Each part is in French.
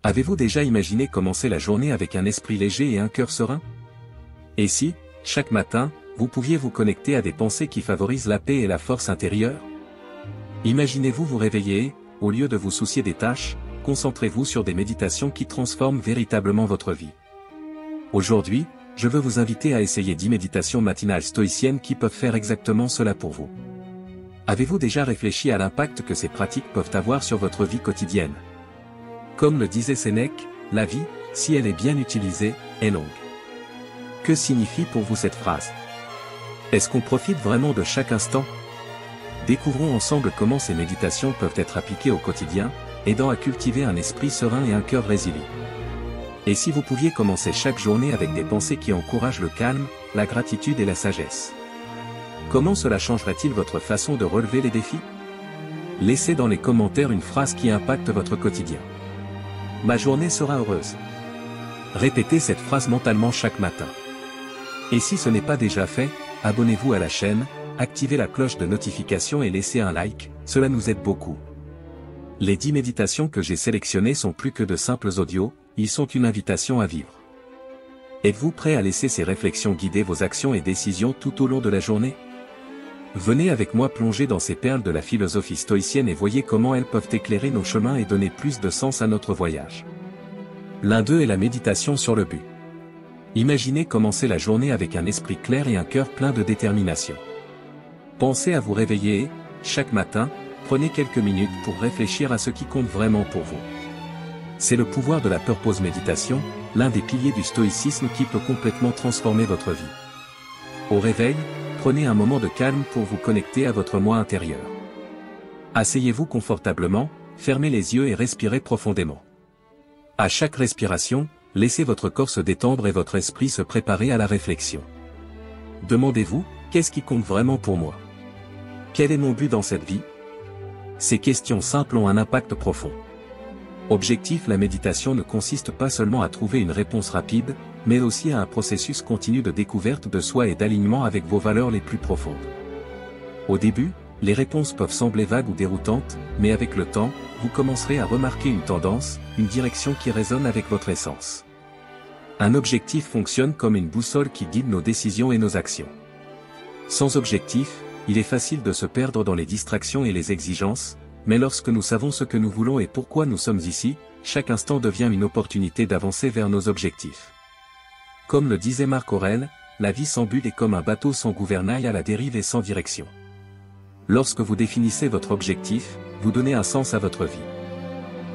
Avez-vous déjà imaginé commencer la journée avec un esprit léger et un cœur serein? Et si, chaque matin, vous pouviez vous connecter à des pensées qui favorisent la paix et la force intérieure? Imaginez-vous vous réveiller et, au lieu de vous soucier des tâches, concentrez-vous sur des méditations qui transforment véritablement votre vie. Aujourd'hui, je veux vous inviter à essayer 10 méditations matinales stoïciennes qui peuvent faire exactement cela pour vous. Avez-vous déjà réfléchi à l'impact que ces pratiques peuvent avoir sur votre vie quotidienne? Comme le disait Sénèque, la vie, si elle est bien utilisée, est longue. Que signifie pour vous cette phrase? Est-ce qu'on profite vraiment de chaque instant? Découvrons ensemble comment ces méditations peuvent être appliquées au quotidien, aidant à cultiver un esprit serein et un cœur résilient. Et si vous pouviez commencer chaque journée avec des pensées qui encouragent le calme, la gratitude et la sagesse? Comment cela changerait-il votre façon de relever les défis? Laissez dans les commentaires une phrase qui impacte votre quotidien. Ma journée sera heureuse. Répétez cette phrase mentalement chaque matin. Et si ce n'est pas déjà fait, abonnez-vous à la chaîne, activez la cloche de notification et laissez un like, cela nous aide beaucoup. Les 10 méditations que j'ai sélectionnées sont plus que de simples audios, ils sont une invitation à vivre. Êtes-vous prêt à laisser ces réflexions guider vos actions et décisions tout au long de la journée? Venez avec moi plonger dans ces perles de la philosophie stoïcienne et voyez comment elles peuvent éclairer nos chemins et donner plus de sens à notre voyage. L'un d'eux est la méditation sur le but. Imaginez commencer la journée avec un esprit clair et un cœur plein de détermination. Pensez à vous réveiller et, chaque matin, prenez quelques minutes pour réfléchir à ce qui compte vraiment pour vous. C'est le pouvoir de la purpose méditation, l'un des piliers du stoïcisme qui peut complètement transformer votre vie. Au réveil, prenez un moment de calme pour vous connecter à votre moi intérieur. Asseyez-vous confortablement, fermez les yeux et respirez profondément. À chaque respiration, laissez votre corps se détendre et votre esprit se préparer à la réflexion. Demandez-vous, qu'est-ce qui compte vraiment pour moi? Quel est mon but dans cette vie? Ces questions simples ont un impact profond. Objectif: la méditation ne consiste pas seulement à trouver une réponse rapide, mais aussi à un processus continu de découverte de soi et d'alignement avec vos valeurs les plus profondes. Au début, les réponses peuvent sembler vagues ou déroutantes, mais avec le temps, vous commencerez à remarquer une tendance, une direction qui résonne avec votre essence. Un objectif fonctionne comme une boussole qui guide nos décisions et nos actions. Sans objectif, il est facile de se perdre dans les distractions et les exigences, mais lorsque nous savons ce que nous voulons et pourquoi nous sommes ici, chaque instant devient une opportunité d'avancer vers nos objectifs. Comme le disait Marc Aurèle, la vie sans but est comme un bateau sans gouvernail à la dérive et sans direction. Lorsque vous définissez votre objectif, vous donnez un sens à votre vie.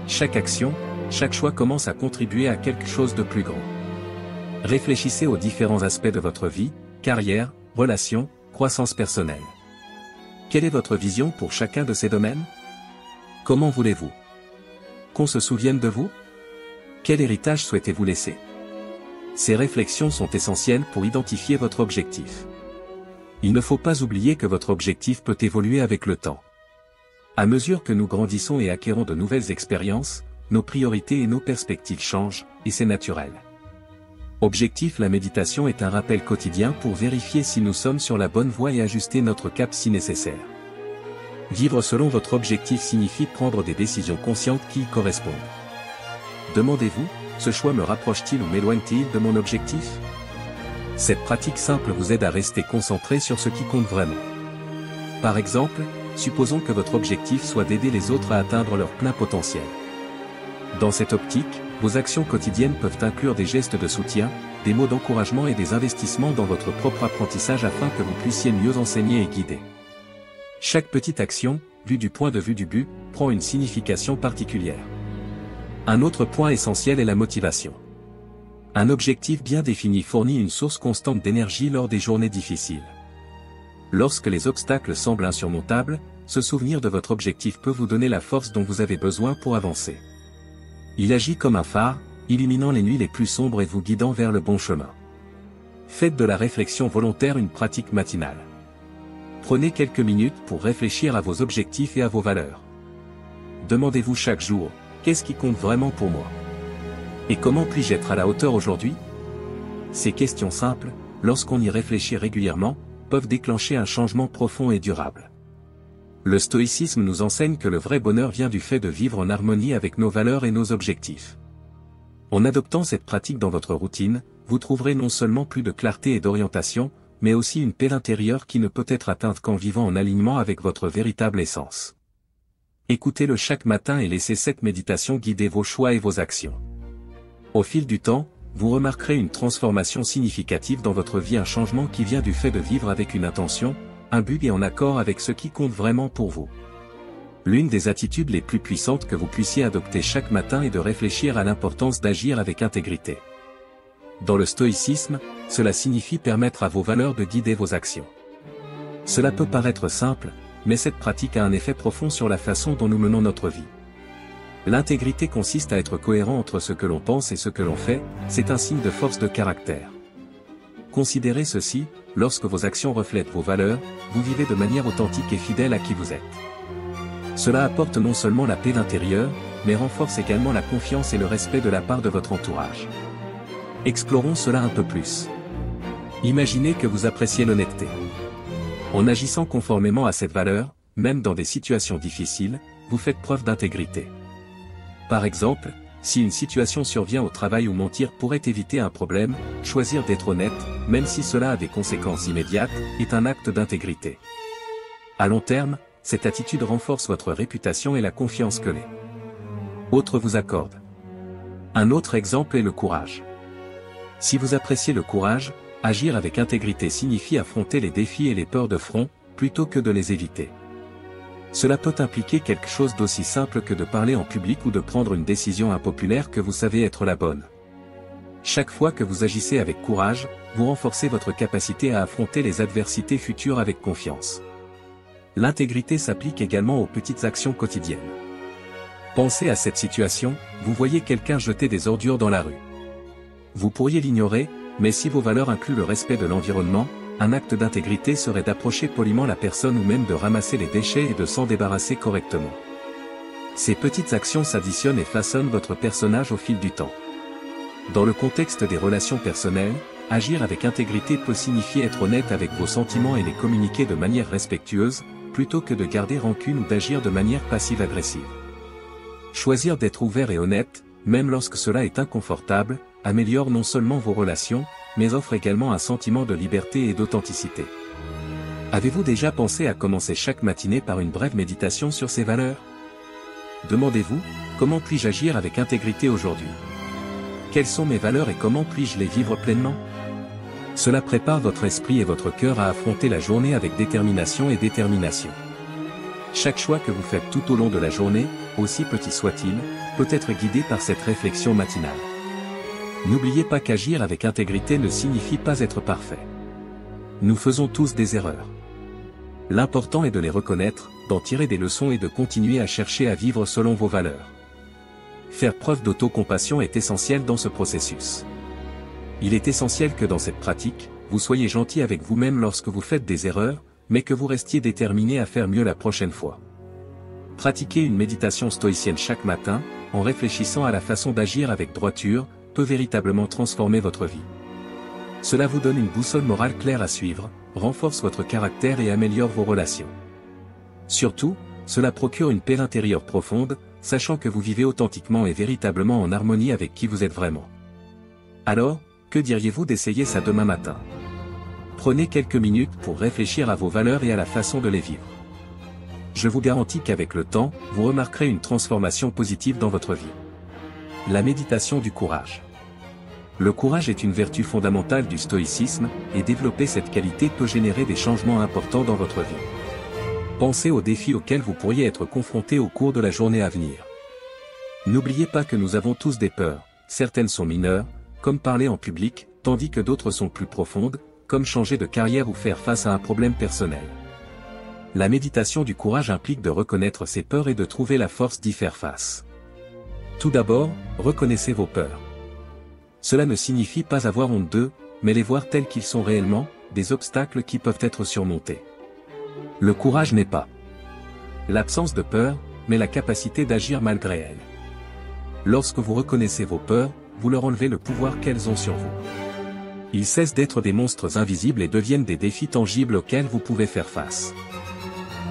Chaque action, chaque choix commence à contribuer à quelque chose de plus grand. Réfléchissez aux différents aspects de votre vie, carrière, relations, croissance personnelle. Quelle est votre vision pour chacun de ces domaines? Comment voulez-vous qu'on se souvienne de vous? Quel héritage souhaitez-vous laisser? Ces réflexions sont essentielles pour identifier votre objectif. Il ne faut pas oublier que votre objectif peut évoluer avec le temps. À mesure que nous grandissons et acquérons de nouvelles expériences, nos priorités et nos perspectives changent, et c'est naturel. Objectif: la méditation est un rappel quotidien pour vérifier si nous sommes sur la bonne voie et ajuster notre cap si nécessaire. Vivre selon votre objectif signifie prendre des décisions conscientes qui y correspondent. Demandez-vous, ce choix me rapproche-t-il ou m'éloigne-t-il de mon objectif? Cette pratique simple vous aide à rester concentré sur ce qui compte vraiment. Par exemple, supposons que votre objectif soit d'aider les autres à atteindre leur plein potentiel. Dans cette optique, vos actions quotidiennes peuvent inclure des gestes de soutien, des mots d'encouragement et des investissements dans votre propre apprentissage afin que vous puissiez mieux enseigner et guider. Chaque petite action, vue du point de vue du but, prend une signification particulière. Un autre point essentiel est la motivation. Un objectif bien défini fournit une source constante d'énergie lors des journées difficiles. Lorsque les obstacles semblent insurmontables, se souvenir de votre objectif peut vous donner la force dont vous avez besoin pour avancer. Il agit comme un phare, illuminant les nuits les plus sombres et vous guidant vers le bon chemin. Faites de la réflexion volontaire une pratique matinale. Prenez quelques minutes pour réfléchir à vos objectifs et à vos valeurs. Demandez-vous chaque jour, qu'est-ce qui compte vraiment pour moi? Et comment puis-je être à la hauteur aujourd'hui? Ces questions simples, lorsqu'on y réfléchit régulièrement, peuvent déclencher un changement profond et durable. Le stoïcisme nous enseigne que le vrai bonheur vient du fait de vivre en harmonie avec nos valeurs et nos objectifs. En adoptant cette pratique dans votre routine, vous trouverez non seulement plus de clarté et d'orientation, mais aussi une paix intérieure qui ne peut être atteinte qu'en vivant en alignement avec votre véritable essence. Écoutez-le chaque matin et laissez cette méditation guider vos choix et vos actions. Au fil du temps, vous remarquerez une transformation significative dans votre vie, un changement qui vient du fait de vivre avec une intention, un but et en accord avec ce qui compte vraiment pour vous. L'une des attitudes les plus puissantes que vous puissiez adopter chaque matin est de réfléchir à l'importance d'agir avec intégrité. Dans le stoïcisme, cela signifie permettre à vos valeurs de guider vos actions. Cela peut paraître simple, mais cette pratique a un effet profond sur la façon dont nous menons notre vie. L'intégrité consiste à être cohérent entre ce que l'on pense et ce que l'on fait, c'est un signe de force de caractère. Considérez ceci, lorsque vos actions reflètent vos valeurs, vous vivez de manière authentique et fidèle à qui vous êtes. Cela apporte non seulement la paix intérieure, mais renforce également la confiance et le respect de la part de votre entourage. Explorons cela un peu plus. Imaginez que vous appréciez l'honnêteté. En agissant conformément à cette valeur, même dans des situations difficiles, vous faites preuve d'intégrité. Par exemple, si une situation survient au travail où mentir pourrait éviter un problème, choisir d'être honnête, même si cela a des conséquences immédiates, est un acte d'intégrité. À long terme, cette attitude renforce votre réputation et la confiance que les autres vous accordent. Un autre exemple est le courage. Si vous appréciez le courage, agir avec intégrité signifie affronter les défis et les peurs de front, plutôt que de les éviter. Cela peut impliquer quelque chose d'aussi simple que de parler en public ou de prendre une décision impopulaire que vous savez être la bonne. Chaque fois que vous agissez avec courage, vous renforcez votre capacité à affronter les adversités futures avec confiance. L'intégrité s'applique également aux petites actions quotidiennes. Pensez à cette situation, vous voyez quelqu'un jeter des ordures dans la rue. Vous pourriez l'ignorer, mais si vos valeurs incluent le respect de l'environnement, un acte d'intégrité serait d'approcher poliment la personne ou même de ramasser les déchets et de s'en débarrasser correctement. Ces petites actions s'additionnent et façonnent votre personnage au fil du temps. Dans le contexte des relations personnelles, agir avec intégrité peut signifier être honnête avec vos sentiments et les communiquer de manière respectueuse, plutôt que de garder rancune ou d'agir de manière passive-agressive. Choisir d'être ouvert et honnête, même lorsque cela est inconfortable, améliore non seulement vos relations, mais offre également un sentiment de liberté et d'authenticité. Avez-vous déjà pensé à commencer chaque matinée par une brève méditation sur ces valeurs? Demandez-vous, comment puis-je agir avec intégrité aujourd'hui? Quelles sont mes valeurs et comment puis-je les vivre pleinement? Cela prépare votre esprit et votre cœur à affronter la journée avec détermination et détermination. Chaque choix que vous faites tout au long de la journée, aussi petit soit-il, peut être guidé par cette réflexion matinale. N'oubliez pas qu'agir avec intégrité ne signifie pas être parfait. Nous faisons tous des erreurs. L'important est de les reconnaître, d'en tirer des leçons et de continuer à chercher à vivre selon vos valeurs. Faire preuve d'autocompassion est essentiel dans ce processus. Il est essentiel que dans cette pratique, vous soyez gentil avec vous-même lorsque vous faites des erreurs, mais que vous restiez déterminé à faire mieux la prochaine fois. Pratiquer une méditation stoïcienne chaque matin, en réfléchissant à la façon d'agir avec droiture, peut véritablement transformer votre vie. Cela vous donne une boussole morale claire à suivre, renforce votre caractère et améliore vos relations. Surtout, cela procure une paix intérieure profonde, sachant que vous vivez authentiquement et véritablement en harmonie avec qui vous êtes vraiment. Alors, que diriez-vous d'essayer ça demain matin? Prenez quelques minutes pour réfléchir à vos valeurs et à la façon de les vivre. Je vous garantis qu'avec le temps, vous remarquerez une transformation positive dans votre vie. La méditation du courage. Le courage est une vertu fondamentale du stoïcisme, et développer cette qualité peut générer des changements importants dans votre vie. Pensez aux défis auxquels vous pourriez être confronté au cours de la journée à venir. N'oubliez pas que nous avons tous des peurs, certaines sont mineures, comme parler en public, tandis que d'autres sont plus profondes, comme changer de carrière ou faire face à un problème personnel. La méditation du courage implique de reconnaître ses peurs et de trouver la force d'y faire face. Tout d'abord, reconnaissez vos peurs. Cela ne signifie pas avoir honte d'eux, mais les voir tels qu'ils sont réellement, des obstacles qui peuvent être surmontés. Le courage n'est pas l'absence de peur, mais la capacité d'agir malgré elles. Lorsque vous reconnaissez vos peurs, vous leur enlevez le pouvoir qu'elles ont sur vous. Ils cessent d'être des monstres invisibles et deviennent des défis tangibles auxquels vous pouvez faire face.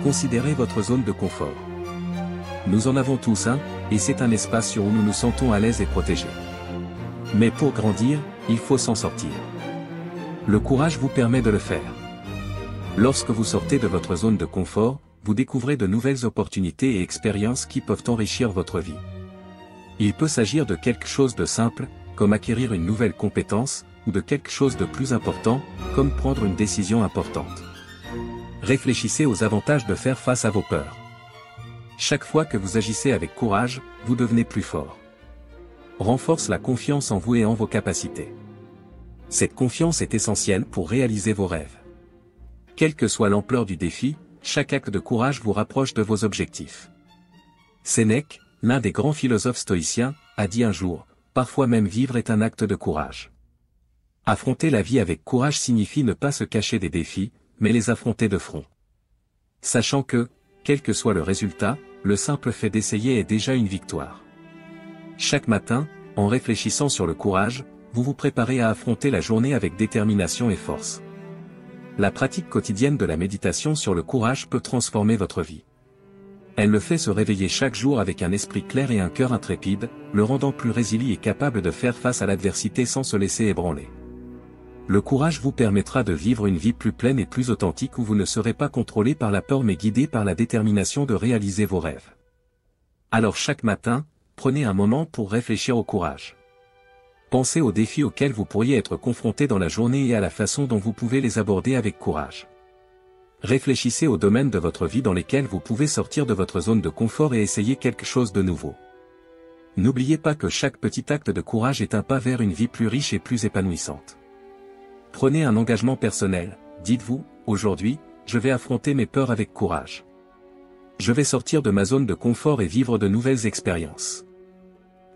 Considérez votre zone de confort. Nous en avons tous un, et c'est un espace où nous nous sentons à l'aise et protégés. Mais pour grandir, il faut s'en sortir. Le courage vous permet de le faire. Lorsque vous sortez de votre zone de confort, vous découvrez de nouvelles opportunités et expériences qui peuvent enrichir votre vie. Il peut s'agir de quelque chose de simple, comme acquérir une nouvelle compétence, ou de quelque chose de plus important, comme prendre une décision importante. Réfléchissez aux avantages de faire face à vos peurs. Chaque fois que vous agissez avec courage, vous devenez plus fort. Renforce la confiance en vous et en vos capacités. Cette confiance est essentielle pour réaliser vos rêves. Quelle que soit l'ampleur du défi, chaque acte de courage vous rapproche de vos objectifs. Sénèque, l'un des grands philosophes stoïciens, a dit un jour, « Parfois même vivre est un acte de courage ». Affronter la vie avec courage signifie ne pas se cacher des défis, mais les affronter de front. Sachant que, quel que soit le résultat, le simple fait d'essayer est déjà une victoire. Chaque matin, en réfléchissant sur le courage, vous vous préparez à affronter la journée avec détermination et force. La pratique quotidienne de la méditation sur le courage peut transformer votre vie. Elle le fait se réveiller chaque jour avec un esprit clair et un cœur intrépide, le rendant plus résilient et capable de faire face à l'adversité sans se laisser ébranler. Le courage vous permettra de vivre une vie plus pleine et plus authentique où vous ne serez pas contrôlé par la peur mais guidé par la détermination de réaliser vos rêves. Alors chaque matin, prenez un moment pour réfléchir au courage. Pensez aux défis auxquels vous pourriez être confronté dans la journée et à la façon dont vous pouvez les aborder avec courage. Réfléchissez aux domaines de votre vie dans lesquels vous pouvez sortir de votre zone de confort et essayer quelque chose de nouveau. N'oubliez pas que chaque petit acte de courage est un pas vers une vie plus riche et plus épanouissante. Prenez un engagement personnel, dites-vous, aujourd'hui, je vais affronter mes peurs avec courage. Je vais sortir de ma zone de confort et vivre de nouvelles expériences.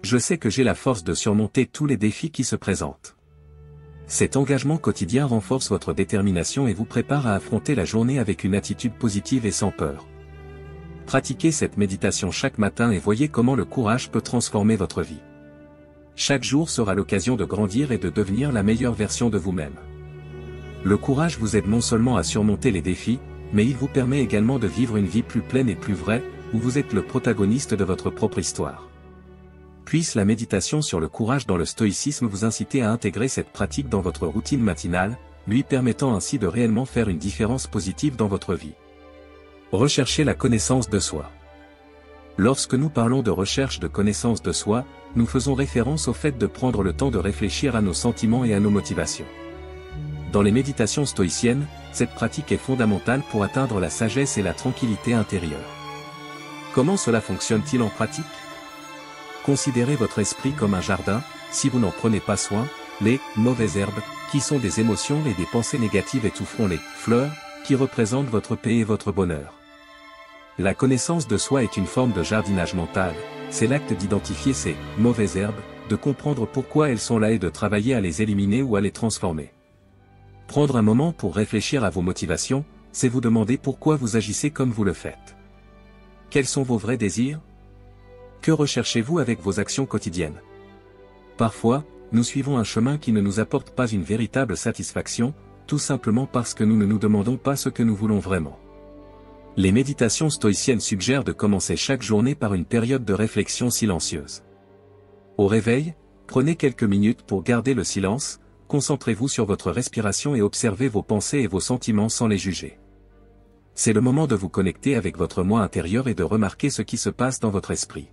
Je sais que j'ai la force de surmonter tous les défis qui se présentent. Cet engagement quotidien renforce votre détermination et vous prépare à affronter la journée avec une attitude positive et sans peur. Pratiquez cette méditation chaque matin et voyez comment le courage peut transformer votre vie. Chaque jour sera l'occasion de grandir et de devenir la meilleure version de vous-même. Le courage vous aide non seulement à surmonter les défis, mais il vous permet également de vivre une vie plus pleine et plus vraie, où vous êtes le protagoniste de votre propre histoire. Puisse la méditation sur le courage dans le stoïcisme vous inciter à intégrer cette pratique dans votre routine matinale, lui permettant ainsi de réellement faire une différence positive dans votre vie. Recherchez la connaissance de soi. Lorsque nous parlons de recherche de connaissance de soi, nous faisons référence au fait de prendre le temps de réfléchir à nos sentiments et à nos motivations. Dans les méditations stoïciennes, cette pratique est fondamentale pour atteindre la sagesse et la tranquillité intérieure. Comment cela fonctionne-t-il en pratique ? Considérez votre esprit comme un jardin, si vous n'en prenez pas soin, les mauvaises herbes, qui sont des émotions et des pensées négatives étoufferont les fleurs, qui représentent votre paix et votre bonheur. La connaissance de soi est une forme de jardinage mental, c'est l'acte d'identifier ces mauvaises herbes, de comprendre pourquoi elles sont là et de travailler à les éliminer ou à les transformer. Prendre un moment pour réfléchir à vos motivations, c'est vous demander pourquoi vous agissez comme vous le faites. Quels sont vos vrais désirs ? Que recherchez-vous avec vos actions quotidiennes ? Parfois, nous suivons un chemin qui ne nous apporte pas une véritable satisfaction, tout simplement parce que nous ne nous demandons pas ce que nous voulons vraiment. Les méditations stoïciennes suggèrent de commencer chaque journée par une période de réflexion silencieuse. Au réveil, prenez quelques minutes pour garder le silence, concentrez-vous sur votre respiration et observez vos pensées et vos sentiments sans les juger. C'est le moment de vous connecter avec votre moi intérieur et de remarquer ce qui se passe dans votre esprit.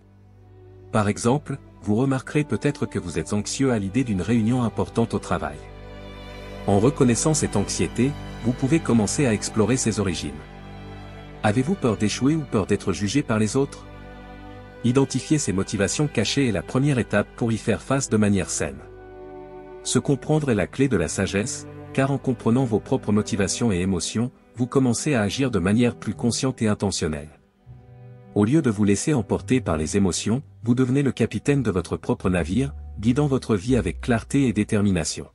Par exemple, vous remarquerez peut-être que vous êtes anxieux à l'idée d'une réunion importante au travail. En reconnaissant cette anxiété, vous pouvez commencer à explorer ses origines. Avez-vous peur d'échouer ou peur d'être jugé par les autres ? Identifier ces motivations cachées est la première étape pour y faire face de manière saine. Se comprendre est la clé de la sagesse, car en comprenant vos propres motivations et émotions, vous commencez à agir de manière plus consciente et intentionnelle. Au lieu de vous laisser emporter par les émotions, vous devenez le capitaine de votre propre navire, guidant votre vie avec clarté et détermination.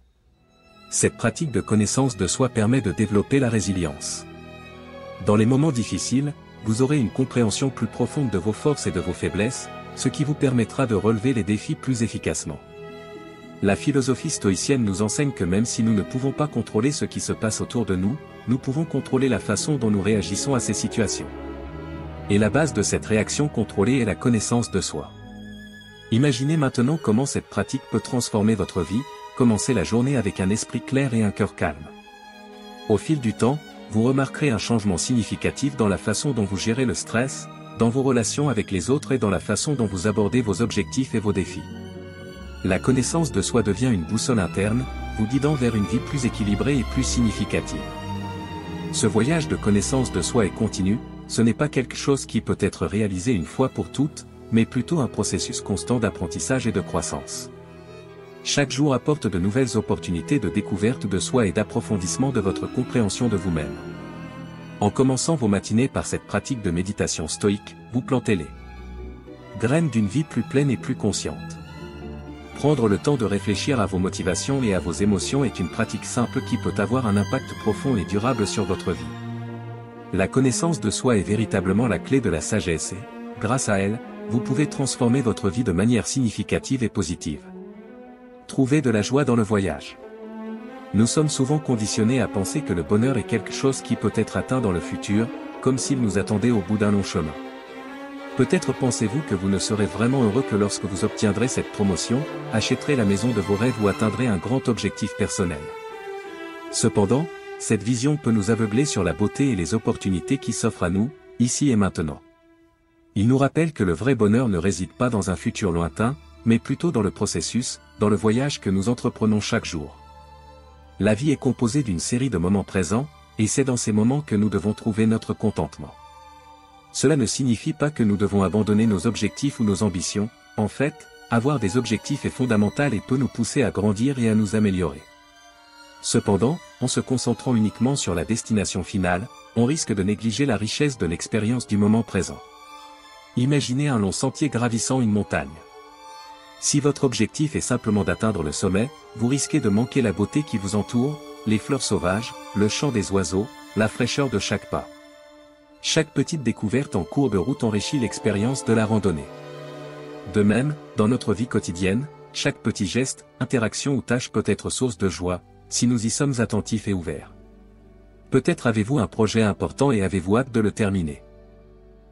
Cette pratique de connaissance de soi permet de développer la résilience. Dans les moments difficiles, vous aurez une compréhension plus profonde de vos forces et de vos faiblesses, ce qui vous permettra de relever les défis plus efficacement. La philosophie stoïcienne nous enseigne que même si nous ne pouvons pas contrôler ce qui se passe autour de nous, nous pouvons contrôler la façon dont nous réagissons à ces situations. Et la base de cette réaction contrôlée est la connaissance de soi. Imaginez maintenant comment cette pratique peut transformer votre vie, commencer la journée avec un esprit clair et un cœur calme. Au fil du temps, vous remarquerez un changement significatif dans la façon dont vous gérez le stress, dans vos relations avec les autres et dans la façon dont vous abordez vos objectifs et vos défis. La connaissance de soi devient une boussole interne, vous guidant vers une vie plus équilibrée et plus significative. Ce voyage de connaissance de soi est continu, ce n'est pas quelque chose qui peut être réalisé une fois pour toutes, mais plutôt un processus constant d'apprentissage et de croissance. Chaque jour apporte de nouvelles opportunités de découverte de soi et d'approfondissement de votre compréhension de vous-même. En commençant vos matinées par cette pratique de méditation stoïque, vous plantez les graines d'une vie plus pleine et plus consciente. Prendre le temps de réfléchir à vos motivations et à vos émotions est une pratique simple qui peut avoir un impact profond et durable sur votre vie. La connaissance de soi est véritablement la clé de la sagesse et, grâce à elle, vous pouvez transformer votre vie de manière significative et positive. Trouvez de la joie dans le voyage. Nous sommes souvent conditionnés à penser que le bonheur est quelque chose qui peut être atteint dans le futur, comme s'il nous attendait au bout d'un long chemin. Peut-être pensez-vous que vous ne serez vraiment heureux que lorsque vous obtiendrez cette promotion, achèterez la maison de vos rêves ou atteindrez un grand objectif personnel. Cependant, cette vision peut nous aveugler sur la beauté et les opportunités qui s'offrent à nous, ici et maintenant. Il nous rappelle que le vrai bonheur ne réside pas dans un futur lointain, mais plutôt dans le processus, dans le voyage que nous entreprenons chaque jour. La vie est composée d'une série de moments présents, et c'est dans ces moments que nous devons trouver notre contentement. Cela ne signifie pas que nous devons abandonner nos objectifs ou nos ambitions, en fait, avoir des objectifs est fondamental et peut nous pousser à grandir et à nous améliorer. Cependant, en se concentrant uniquement sur la destination finale, on risque de négliger la richesse de l'expérience du moment présent. Imaginez un long sentier gravissant une montagne. Si votre objectif est simplement d'atteindre le sommet, vous risquez de manquer la beauté qui vous entoure, les fleurs sauvages, le chant des oiseaux, la fraîcheur de chaque pas. Chaque petite découverte en cours de route enrichit l'expérience de la randonnée. De même, dans notre vie quotidienne, chaque petit geste, interaction ou tâche peut être source de joie, si nous y sommes attentifs et ouverts. Peut-être avez-vous un projet important et avez-vous hâte de le terminer.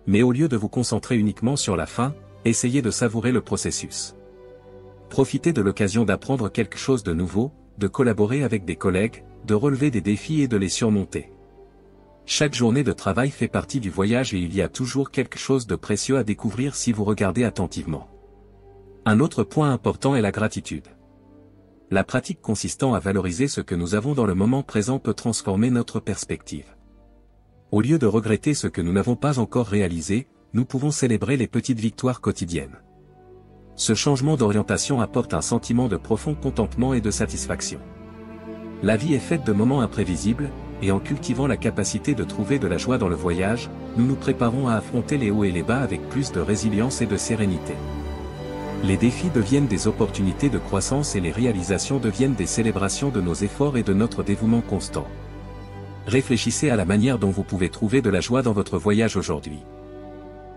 Mais au lieu de vous concentrer uniquement sur la fin, essayez de savourer le processus. Profitez de l'occasion d'apprendre quelque chose de nouveau, de collaborer avec des collègues, de relever des défis et de les surmonter. Chaque journée de travail fait partie du voyage et il y a toujours quelque chose de précieux à découvrir si vous regardez attentivement. Un autre point important est la gratitude. La pratique consistant à valoriser ce que nous avons dans le moment présent peut transformer notre perspective. Au lieu de regretter ce que nous n'avons pas encore réalisé, nous pouvons célébrer les petites victoires quotidiennes. Ce changement d'orientation apporte un sentiment de profond contentement et de satisfaction. La vie est faite de moments imprévisibles, et en cultivant la capacité de trouver de la joie dans le voyage, nous nous préparons à affronter les hauts et les bas avec plus de résilience et de sérénité. Les défis deviennent des opportunités de croissance et les réalisations deviennent des célébrations de nos efforts et de notre dévouement constant. Réfléchissez à la manière dont vous pouvez trouver de la joie dans votre voyage aujourd'hui.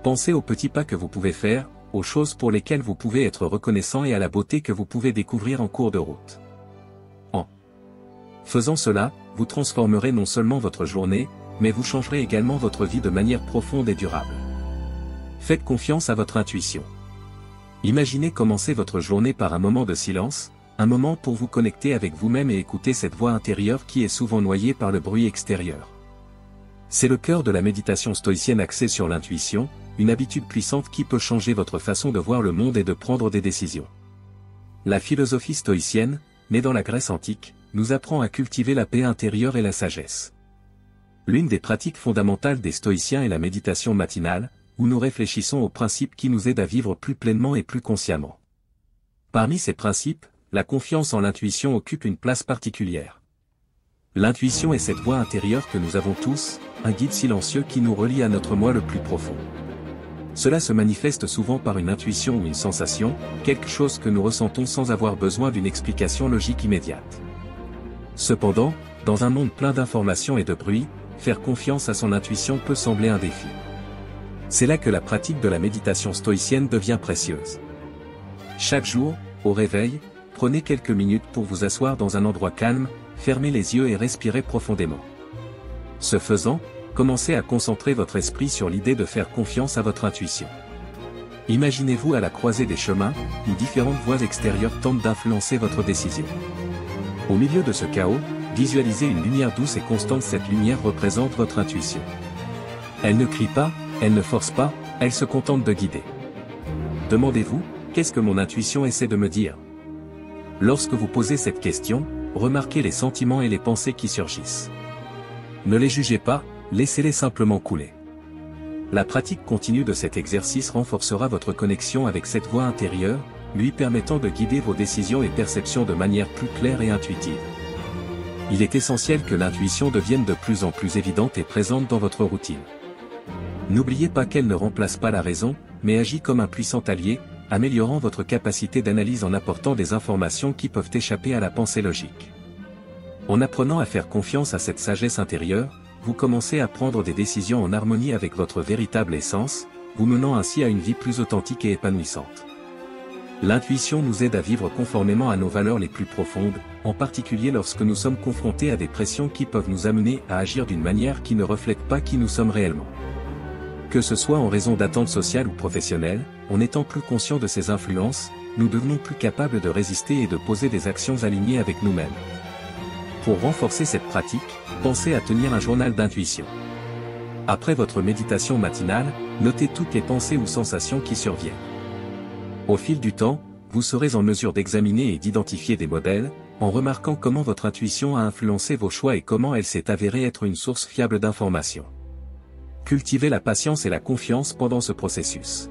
Pensez aux petits pas que vous pouvez faire, aux choses pour lesquelles vous pouvez être reconnaissant et à la beauté que vous pouvez découvrir en cours de route. En faisant cela, vous transformerez non seulement votre journée, mais vous changerez également votre vie de manière profonde et durable. Faites confiance à votre intuition. Imaginez commencer votre journée par un moment de silence, un moment pour vous connecter avec vous-même et écouter cette voix intérieure qui est souvent noyée par le bruit extérieur. C'est le cœur de la méditation stoïcienne axée sur l'intuition, une habitude puissante qui peut changer votre façon de voir le monde et de prendre des décisions. La philosophie stoïcienne, née dans la Grèce antique, nous apprend à cultiver la paix intérieure et la sagesse. L'une des pratiques fondamentales des stoïciens est la méditation matinale, où nous réfléchissons aux principes qui nous aident à vivre plus pleinement et plus consciemment. Parmi ces principes, la confiance en l'intuition occupe une place particulière. L'intuition est cette voix intérieure que nous avons tous, un guide silencieux qui nous relie à notre moi le plus profond. Cela se manifeste souvent par une intuition ou une sensation, quelque chose que nous ressentons sans avoir besoin d'une explication logique immédiate. Cependant, dans un monde plein d'informations et de bruit, faire confiance à son intuition peut sembler un défi. C'est là que la pratique de la méditation stoïcienne devient précieuse. Chaque jour, au réveil, prenez quelques minutes pour vous asseoir dans un endroit calme, fermez les yeux et respirez profondément. Ce faisant, commencez à concentrer votre esprit sur l'idée de faire confiance à votre intuition. Imaginez-vous à la croisée des chemins, où différentes voies extérieures tentent d'influencer votre décision. Au milieu de ce chaos, visualisez une lumière douce et constante. Cette lumière représente votre intuition. Elle ne crie pas, elle ne force pas, elle se contente de guider. Demandez-vous, qu'est-ce que mon intuition essaie de me dire? Lorsque vous posez cette question, remarquez les sentiments et les pensées qui surgissent. Ne les jugez pas, laissez-les simplement couler. La pratique continue de cet exercice renforcera votre connexion avec cette voix intérieure, lui permettant de guider vos décisions et perceptions de manière plus claire et intuitive. Il est essentiel que l'intuition devienne de plus en plus évidente et présente dans votre routine. N'oubliez pas qu'elle ne remplace pas la raison, mais agit comme un puissant allié, améliorant votre capacité d'analyse en apportant des informations qui peuvent échapper à la pensée logique. En apprenant à faire confiance à cette sagesse intérieure, vous commencez à prendre des décisions en harmonie avec votre véritable essence, vous menant ainsi à une vie plus authentique et épanouissante. L'intuition nous aide à vivre conformément à nos valeurs les plus profondes, en particulier lorsque nous sommes confrontés à des pressions qui peuvent nous amener à agir d'une manière qui ne reflète pas qui nous sommes réellement. Que ce soit en raison d'attentes sociales ou professionnelles, en étant plus conscients de ces influences, nous devenons plus capables de résister et de poser des actions alignées avec nous-mêmes. Pour renforcer cette pratique, pensez à tenir un journal d'intuition. Après votre méditation matinale, notez toutes les pensées ou sensations qui surviennent. Au fil du temps, vous serez en mesure d'examiner et d'identifier des modèles, en remarquant comment votre intuition a influencé vos choix et comment elle s'est avérée être une source fiable d'informations. Cultivez la patience et la confiance pendant ce processus.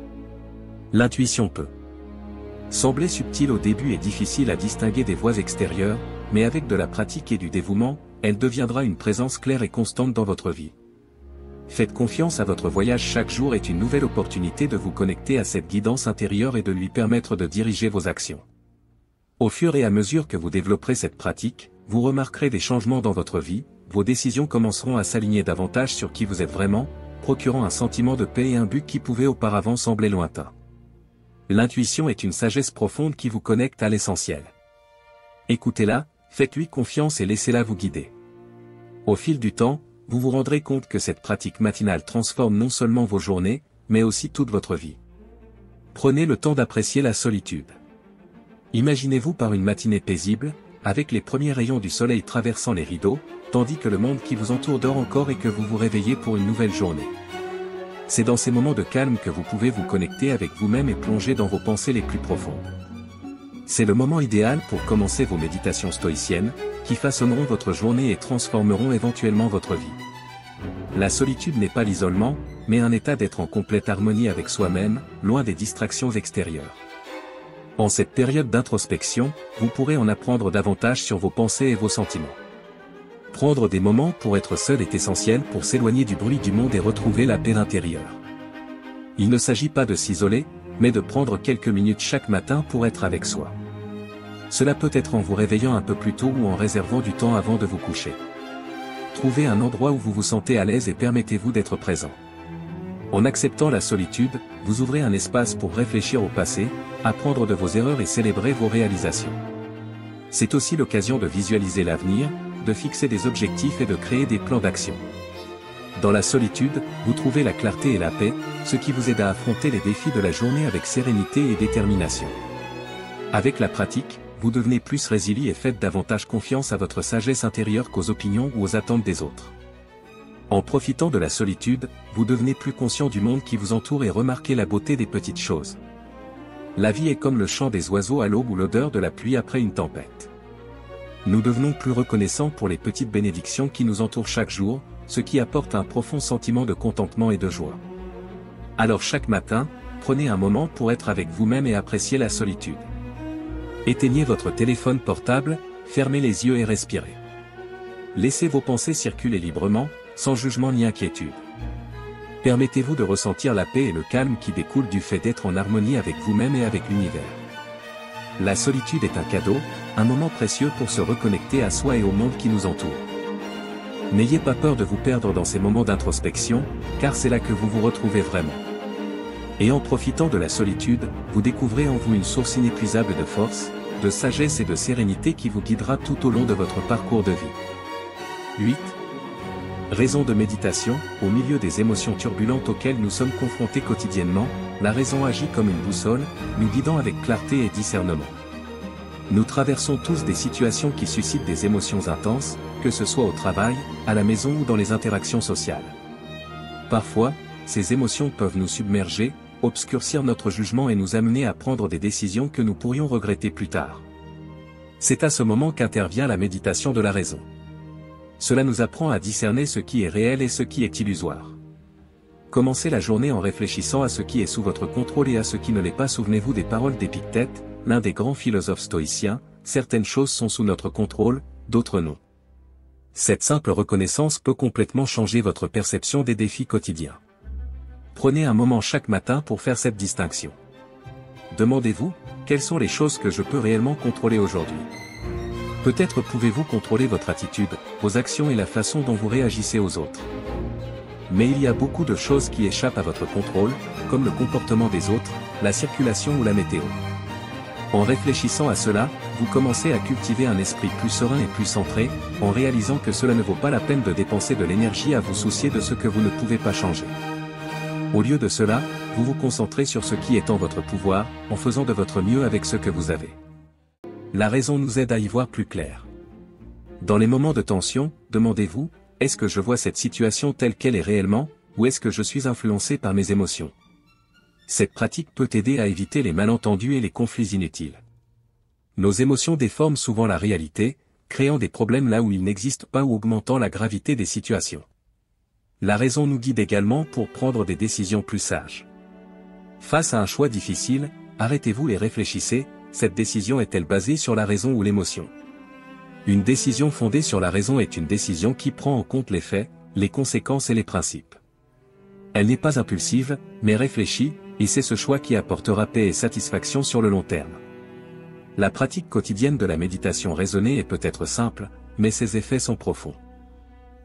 L'intuition peut sembler subtile au début et difficile à distinguer des voix extérieures, mais avec de la pratique et du dévouement, elle deviendra une présence claire et constante dans votre vie. Faites confiance à votre voyage. Chaque jour est une nouvelle opportunité de vous connecter à cette guidance intérieure et de lui permettre de diriger vos actions. Au fur et à mesure que vous développerez cette pratique, vous remarquerez des changements dans votre vie, vos décisions commenceront à s'aligner davantage sur qui vous êtes vraiment, procurant un sentiment de paix et un but qui pouvait auparavant sembler lointain. L'intuition est une sagesse profonde qui vous connecte à l'essentiel. Écoutez-la, faites-lui confiance et laissez-la vous guider. Au fil du temps, vous vous rendrez compte que cette pratique matinale transforme non seulement vos journées, mais aussi toute votre vie. Prenez le temps d'apprécier la solitude. Imaginez-vous par une matinée paisible, avec les premiers rayons du soleil traversant les rideaux, tandis que le monde qui vous entoure dort encore et que vous vous réveillez pour une nouvelle journée. C'est dans ces moments de calme que vous pouvez vous connecter avec vous-même et plonger dans vos pensées les plus profondes. C'est le moment idéal pour commencer vos méditations stoïciennes, qui façonneront votre journée et transformeront éventuellement votre vie. La solitude n'est pas l'isolement, mais un état d'être en complète harmonie avec soi-même, loin des distractions extérieures. En cette période d'introspection, vous pourrez en apprendre davantage sur vos pensées et vos sentiments. Prendre des moments pour être seul est essentiel pour s'éloigner du bruit du monde et retrouver la paix intérieure. Il ne s'agit pas de s'isoler, mais de prendre quelques minutes chaque matin pour être avec soi. Cela peut être en vous réveillant un peu plus tôt ou en réservant du temps avant de vous coucher. Trouvez un endroit où vous vous sentez à l'aise et permettez-vous d'être présent. En acceptant la solitude, vous ouvrez un espace pour réfléchir au passé, apprendre de vos erreurs et célébrer vos réalisations. C'est aussi l'occasion de visualiser l'avenir, de fixer des objectifs et de créer des plans d'action. Dans la solitude, vous trouvez la clarté et la paix, ce qui vous aide à affronter les défis de la journée avec sérénité et détermination. Avec la pratique, vous devenez plus résilient et faites davantage confiance à votre sagesse intérieure qu'aux opinions ou aux attentes des autres. En profitant de la solitude, vous devenez plus conscient du monde qui vous entoure et remarquez la beauté des petites choses. La vie est comme le chant des oiseaux à l'aube ou l'odeur de la pluie après une tempête. Nous devenons plus reconnaissants pour les petites bénédictions qui nous entourent chaque jour, ce qui apporte un profond sentiment de contentement et de joie. Alors chaque matin, prenez un moment pour être avec vous-même et apprécier la solitude. Éteignez votre téléphone portable, fermez les yeux et respirez. Laissez vos pensées circuler librement, sans jugement ni inquiétude. Permettez-vous de ressentir la paix et le calme qui découlent du fait d'être en harmonie avec vous-même et avec l'univers. La solitude est un cadeau, un moment précieux pour se reconnecter à soi et au monde qui nous entoure. N'ayez pas peur de vous perdre dans ces moments d'introspection, car c'est là que vous vous retrouvez vraiment. Et en profitant de la solitude, vous découvrez en vous une source inépuisable de force, de sagesse et de sérénité qui vous guidera tout au long de votre parcours de vie. 8. Raison de méditation, au milieu des émotions turbulentes auxquelles nous sommes confrontés quotidiennement, la raison agit comme une boussole, nous guidant avec clarté et discernement. Nous traversons tous des situations qui suscitent des émotions intenses, que ce soit au travail, à la maison ou dans les interactions sociales. Parfois, ces émotions peuvent nous submerger, obscurcir notre jugement et nous amener à prendre des décisions que nous pourrions regretter plus tard. C'est à ce moment qu'intervient la méditation de la raison. Cela nous apprend à discerner ce qui est réel et ce qui est illusoire. Commencez la journée en réfléchissant à ce qui est sous votre contrôle et à ce qui ne l'est pas. Souvenez-vous des paroles d'Épictète, l'un des grands philosophes stoïciens, certaines choses sont sous notre contrôle, d'autres non. Cette simple reconnaissance peut complètement changer votre perception des défis quotidiens. Prenez un moment chaque matin pour faire cette distinction. Demandez-vous, quelles sont les choses que je peux réellement contrôler aujourd'hui ? Peut-être pouvez-vous contrôler votre attitude, vos actions et la façon dont vous réagissez aux autres. Mais il y a beaucoup de choses qui échappent à votre contrôle, comme le comportement des autres, la circulation ou la météo. En réfléchissant à cela, vous commencez à cultiver un esprit plus serein et plus centré, en réalisant que cela ne vaut pas la peine de dépenser de l'énergie à vous soucier de ce que vous ne pouvez pas changer. Au lieu de cela, vous vous concentrez sur ce qui est en votre pouvoir, en faisant de votre mieux avec ce que vous avez. La raison nous aide à y voir plus clair. Dans les moments de tension, demandez-vous, est-ce que je vois cette situation telle qu'elle est réellement, ou est-ce que je suis influencé par mes émotions ? Cette pratique peut aider à éviter les malentendus et les conflits inutiles. Nos émotions déforment souvent la réalité, créant des problèmes là où ils n'existent pas ou augmentant la gravité des situations. La raison nous guide également pour prendre des décisions plus sages. Face à un choix difficile, arrêtez-vous et réfléchissez, cette décision est-elle basée sur la raison ou l'émotion ? Une décision fondée sur la raison est une décision qui prend en compte les faits, les conséquences et les principes. Elle n'est pas impulsive, mais réfléchie, et c'est ce choix qui apportera paix et satisfaction sur le long terme. La pratique quotidienne de la méditation raisonnée est peut-être simple, mais ses effets sont profonds.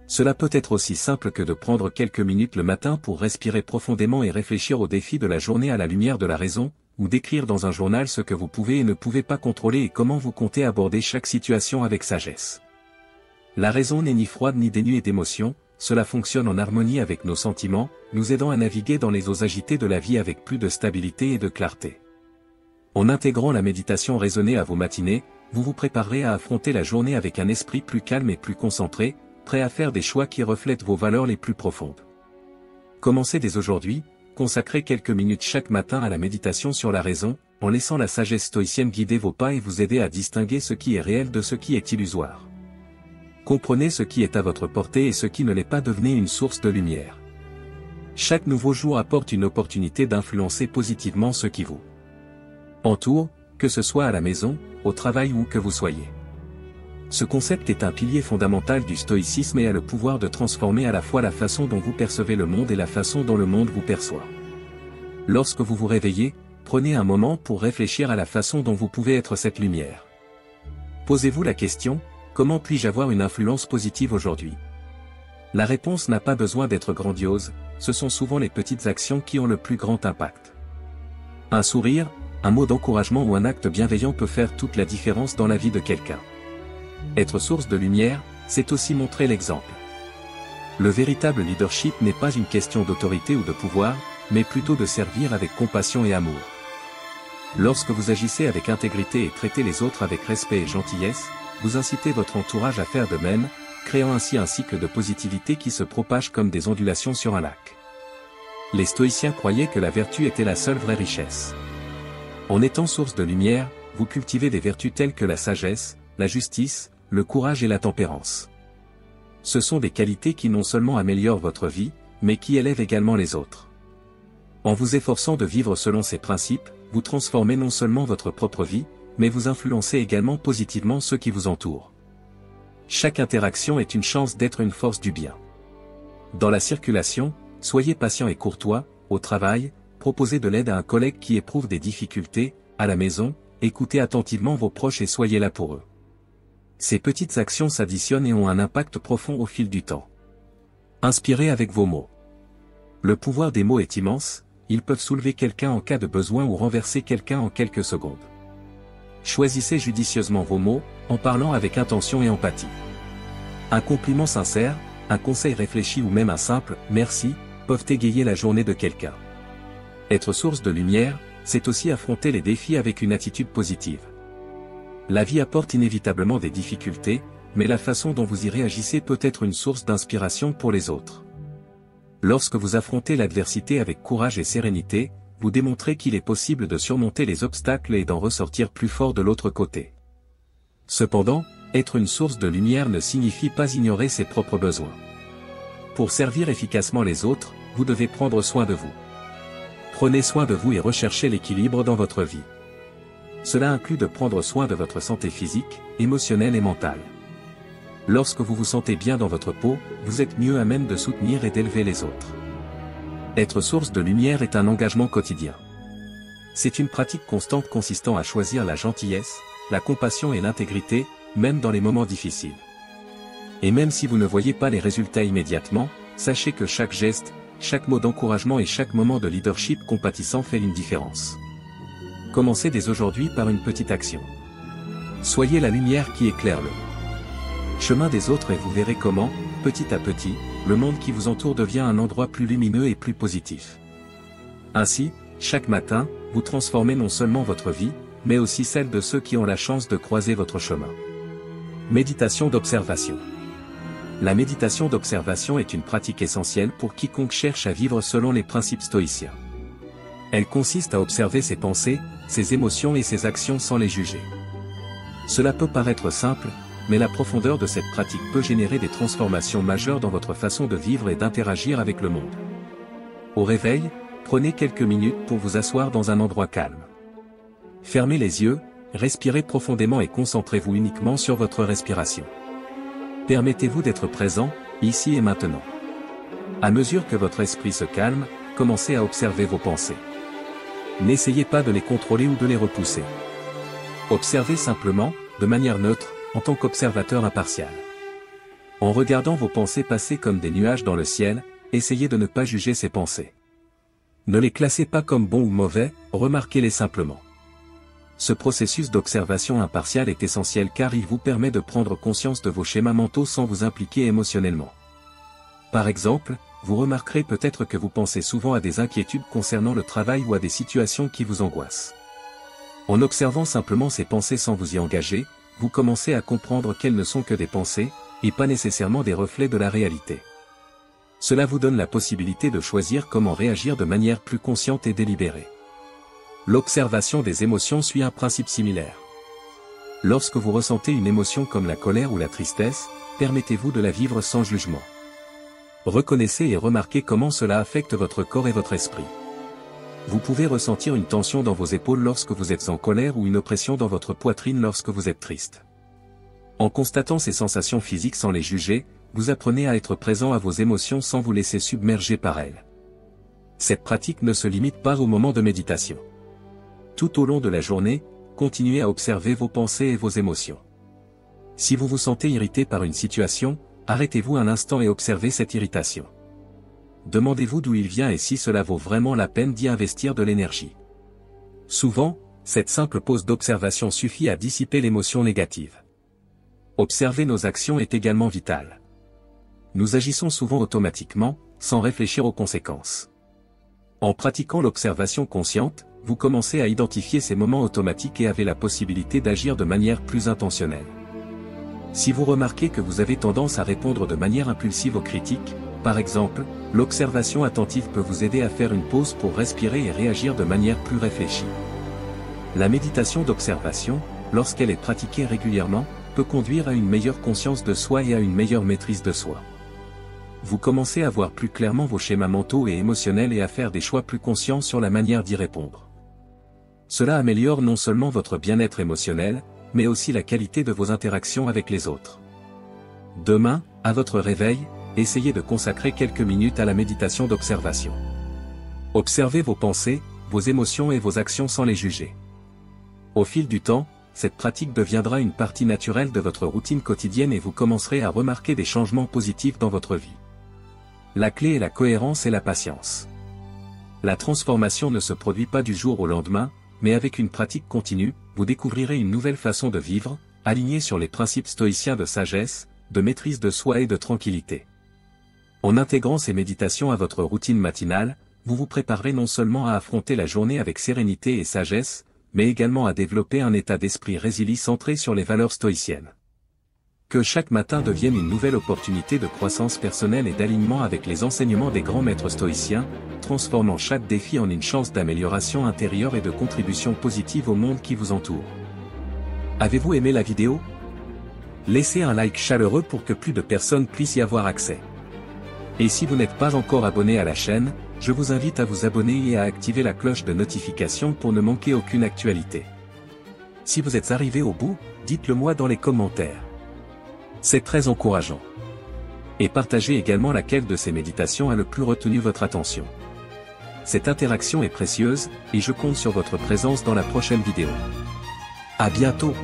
Cela peut être aussi simple que de prendre quelques minutes le matin pour respirer profondément et réfléchir aux défis de la journée à la lumière de la raison, ou d'écrire dans un journal ce que vous pouvez et ne pouvez pas contrôler et comment vous comptez aborder chaque situation avec sagesse. La raison n'est ni froide ni dénuée d'émotion, cela fonctionne en harmonie avec nos sentiments, nous aidant à naviguer dans les eaux agitées de la vie avec plus de stabilité et de clarté. En intégrant la méditation raisonnée à vos matinées, vous vous préparerez à affronter la journée avec un esprit plus calme et plus concentré, prêt à faire des choix qui reflètent vos valeurs les plus profondes. Commencez dès aujourd'hui, consacrez quelques minutes chaque matin à la méditation sur la raison, en laissant la sagesse stoïcienne guider vos pas et vous aider à distinguer ce qui est réel de ce qui est illusoire. Comprenez ce qui est à votre portée et ce qui ne l'est pas, devenez une source de lumière. Chaque nouveau jour apporte une opportunité d'influencer positivement ceux qui vous entourent, que ce soit à la maison, au travail ou où que vous soyez. Ce concept est un pilier fondamental du stoïcisme et a le pouvoir de transformer à la fois la façon dont vous percevez le monde et la façon dont le monde vous perçoit. Lorsque vous vous réveillez, prenez un moment pour réfléchir à la façon dont vous pouvez être cette lumière. Posez-vous la question, comment puis-je avoir une influence positive aujourd'hui ? La réponse n'a pas besoin d'être grandiose, ce sont souvent les petites actions qui ont le plus grand impact. Un sourire, un mot d'encouragement ou un acte bienveillant peut faire toute la différence dans la vie de quelqu'un. Être source de lumière, c'est aussi montrer l'exemple. Le véritable leadership n'est pas une question d'autorité ou de pouvoir, mais plutôt de servir avec compassion et amour. Lorsque vous agissez avec intégrité et traitez les autres avec respect et gentillesse, vous incitez votre entourage à faire de même, créant ainsi un cycle de positivité qui se propage comme des ondulations sur un lac. Les stoïciens croyaient que la vertu était la seule vraie richesse. En étant source de lumière, vous cultivez des vertus telles que la sagesse, la justice, le courage et la tempérance. Ce sont des qualités qui non seulement améliorent votre vie, mais qui élèvent également les autres. En vous efforçant de vivre selon ces principes, vous transformez non seulement votre propre vie, mais vous influencez également positivement ceux qui vous entourent. Chaque interaction est une chance d'être une force du bien. Dans la circulation, soyez patient et courtois, au travail, proposez de l'aide à un collègue qui éprouve des difficultés, à la maison, écoutez attentivement vos proches et soyez là pour eux. Ces petites actions s'additionnent et ont un impact profond au fil du temps. Inspirez avec vos mots. Le pouvoir des mots est immense, ils peuvent soulever quelqu'un en cas de besoin ou renverser quelqu'un en quelques secondes. Choisissez judicieusement vos mots, en parlant avec intention et empathie. Un compliment sincère, un conseil réfléchi ou même un simple « merci » peuvent égayer la journée de quelqu'un. Être source de lumière, c'est aussi affronter les défis avec une attitude positive. La vie apporte inévitablement des difficultés, mais la façon dont vous y réagissez peut être une source d'inspiration pour les autres. Lorsque vous affrontez l'adversité avec courage et sérénité, vous démontrez qu'il est possible de surmonter les obstacles et d'en ressortir plus fort de l'autre côté. Cependant, être une source de lumière ne signifie pas ignorer ses propres besoins. Pour servir efficacement les autres, vous devez prendre soin de vous. Prenez soin de vous et recherchez l'équilibre dans votre vie. Cela inclut de prendre soin de votre santé physique, émotionnelle et mentale. Lorsque vous vous sentez bien dans votre peau, vous êtes mieux à même de soutenir et d'élever les autres. Être source de lumière est un engagement quotidien. C'est une pratique constante consistant à choisir la gentillesse, la compassion et l'intégrité, même dans les moments difficiles. Et même si vous ne voyez pas les résultats immédiatement, sachez que chaque geste, chaque mot d'encouragement et chaque moment de leadership compatissant fait une différence. Commencez dès aujourd'hui par une petite action. Soyez la lumière qui éclaire le chemin des autres et vous verrez comment, petit à petit, le monde qui vous entoure devient un endroit plus lumineux et plus positif. Ainsi, chaque matin, vous transformez non seulement votre vie, mais aussi celle de ceux qui ont la chance de croiser votre chemin. Méditation d'observation. La méditation d'observation est une pratique essentielle pour quiconque cherche à vivre selon les principes stoïciens. Elle consiste à observer ses pensées, ses émotions et ses actions sans les juger. Cela peut paraître simple, mais la profondeur de cette pratique peut générer des transformations majeures dans votre façon de vivre et d'interagir avec le monde. Au réveil, prenez quelques minutes pour vous asseoir dans un endroit calme. Fermez les yeux, respirez profondément et concentrez-vous uniquement sur votre respiration. Permettez-vous d'être présent, ici et maintenant. À mesure que votre esprit se calme, commencez à observer vos pensées. N'essayez pas de les contrôler ou de les repousser. Observez simplement, de manière neutre, en tant qu'observateur impartial. En regardant vos pensées passer comme des nuages dans le ciel, essayez de ne pas juger ces pensées. Ne les classez pas comme bons ou mauvais, remarquez-les simplement. Ce processus d'observation impartiale est essentiel car il vous permet de prendre conscience de vos schémas mentaux sans vous impliquer émotionnellement. Par exemple, vous remarquerez peut-être que vous pensez souvent à des inquiétudes concernant le travail ou à des situations qui vous angoissent. En observant simplement ces pensées sans vous y engager, vous commencez à comprendre qu'elles ne sont que des pensées, et pas nécessairement des reflets de la réalité. Cela vous donne la possibilité de choisir comment réagir de manière plus consciente et délibérée. L'observation des émotions suit un principe similaire. Lorsque vous ressentez une émotion comme la colère ou la tristesse, permettez-vous de la vivre sans jugement. Reconnaissez et remarquez comment cela affecte votre corps et votre esprit. Vous pouvez ressentir une tension dans vos épaules lorsque vous êtes en colère ou une oppression dans votre poitrine lorsque vous êtes triste. En constatant ces sensations physiques sans les juger, vous apprenez à être présent à vos émotions sans vous laisser submerger par elles. Cette pratique ne se limite pas au moment de méditation. Tout au long de la journée, continuez à observer vos pensées et vos émotions. Si vous vous sentez irrité par une situation, arrêtez-vous un instant et observez cette irritation. Demandez-vous d'où il vient et si cela vaut vraiment la peine d'y investir de l'énergie. Souvent, cette simple pause d'observation suffit à dissiper l'émotion négative. Observer nos actions est également vital. Nous agissons souvent automatiquement, sans réfléchir aux conséquences. En pratiquant l'observation consciente, vous commencez à identifier ces moments automatiques et avez la possibilité d'agir de manière plus intentionnelle. Si vous remarquez que vous avez tendance à répondre de manière impulsive aux critiques, par exemple, l'observation attentive peut vous aider à faire une pause pour respirer et réagir de manière plus réfléchie. La méditation d'observation, lorsqu'elle est pratiquée régulièrement, peut conduire à une meilleure conscience de soi et à une meilleure maîtrise de soi. Vous commencez à voir plus clairement vos schémas mentaux et émotionnels et à faire des choix plus conscients sur la manière d'y répondre. Cela améliore non seulement votre bien-être émotionnel, mais aussi la qualité de vos interactions avec les autres. Demain, à votre réveil, essayez de consacrer quelques minutes à la méditation d'observation. Observez vos pensées, vos émotions et vos actions sans les juger. Au fil du temps, cette pratique deviendra une partie naturelle de votre routine quotidienne et vous commencerez à remarquer des changements positifs dans votre vie. La clé est la cohérence et la patience. La transformation ne se produit pas du jour au lendemain, mais avec une pratique continue, vous découvrirez une nouvelle façon de vivre, alignée sur les principes stoïciens de sagesse, de maîtrise de soi et de tranquillité. En intégrant ces méditations à votre routine matinale, vous vous préparerez non seulement à affronter la journée avec sérénité et sagesse, mais également à développer un état d'esprit résilient centré sur les valeurs stoïciennes. Que chaque matin devienne une nouvelle opportunité de croissance personnelle et d'alignement avec les enseignements des grands maîtres stoïciens, transformant chaque défi en une chance d'amélioration intérieure et de contribution positive au monde qui vous entoure. Avez-vous aimé la vidéo? Laissez un like chaleureux pour que plus de personnes puissent y avoir accès. Et si vous n'êtes pas encore abonné à la chaîne, je vous invite à vous abonner et à activer la cloche de notification pour ne manquer aucune actualité. Si vous êtes arrivé au bout, dites-le moi dans les commentaires. C'est très encourageant. Et partagez également laquelle de ces méditations a le plus retenu votre attention. Cette interaction est précieuse, et je compte sur votre présence dans la prochaine vidéo. À bientôt!